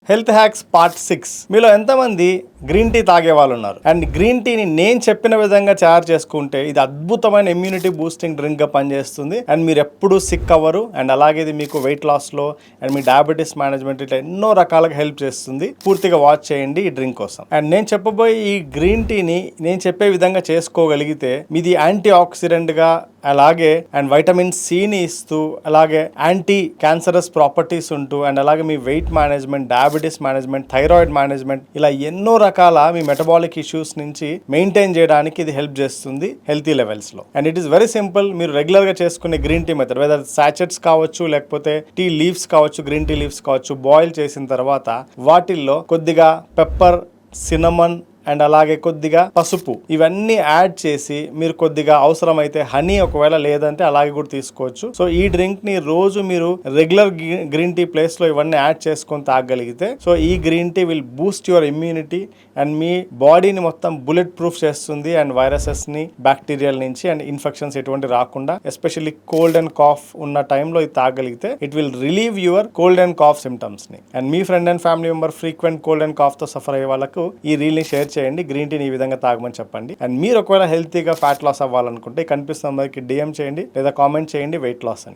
Health hacks part 6. మీలో ఎంతమంది green tea తాగే వాళ్ళు ఉన్నారు? అండ్ గ్రీన్ టీని నేను చెప్పిన విధంగా తయారు చేసుకుంటే ఇది అద్భుతమైన ఇమ్యూనిటీ బూస్టింగ్ డ్రింక్ గా పనిచేస్తుంది. అండ్ మీరు ఎప్పుడూ సిక్ అవ్వరు. అండ్ అలాగే ఇది మీకు వెయిట్ లాస్ లో అండ్ మీ డయాబెటీస్ మేనేజ్మెంట్ ఇట్లా ఎన్నో రకాలుగా హెల్ప్ చేస్తుంది. పూర్తిగా వాచ్ చేయండి ఈ డ్రింక్ కోసం. అండ్ నేను చెప్పబోయే ఈ గ్రీన్ టీని నేను చెప్పే విధంగా చేసుకోగలిగితే మీది యాంటీ ఆక్సిడెంట్ గా అలాగే అండ్ వైటమిన్ సిని ఇస్తూ అలాగే యాంటీ క్యాన్సరస్ ప్రాపర్టీస్ ఉంటూ అండ్ అలాగే మీ weight management, diabetes management, thyroid management ఇలా ఎన్నో రకాల మీ మెటబాలిక్ ఇష్యూస్ నుంచి మెయింటైన్ చేయడానికి ఇది హెల్ప్ చేస్తుంది హెల్తీ లెవెల్స్ లో. And it is very simple. మీరు రెగ్యులర్ గా చేసుకునే green tea method, whether sachets కావచ్చు లేకపోతే టీ లీవ్స్ కావచ్చు, గ్రీన్ టీ లీవ్స్ కావచ్చు, బాయిల్ చేసిన తర్వాత వాటిల్లో కొద్దిగా పెప్పర్, సినమన్ అండ్ అలాగే కొద్దిగా పసుపు ఇవన్నీ యాడ్ చేసి మీరు కొద్దిగా అవసరమైతే హనీ ఒకవేళ లేదంటే అలాగే కూడా తీసుకోవచ్చు. సో ఈ డ్రింక్ ని రోజు మీరు రెగ్యులర్ గ్రీన్ టీ ప్లేస్ లో ఇవన్నీ యాడ్ చేసుకొని తాగలిగితే సో ఈ green tea will boost your immunity and మీ బాడీని మొత్తం బుల్లెట్ ప్రూఫ్ చేస్తుంది. అండ్ వైరసెస్ ని, బ్యాక్టీరియల్ నుంచి అండ్ ఇన్ఫెక్షన్స్ ఎటువంటి రాకుండా ఎస్పెషల్లీ కోల్డ్ అండ్ కాఫ్ ఉన్న టైంలో ఇది తాగలిగితే it will relieve your cold and cough symptoms ని. అండ్ మీ friend and family member frequent cold and cough తో సఫర్ అయ్యే వాళ్ళకు ఈ రీల్ ని షేర్ చేయండి. గ్రీన్ టీని ఈ విధంగా తాగమని చెప్పండి. అండ్ మీరు ఒకవేళ హెల్తీగా ఫ్యాట్ లాస్ అవ్వాలనుకుంటే కనిపిస్తున్న డిఎం చేయండి లేదా కామెంట్ చేయండి వెయిట్ లాస్ అని.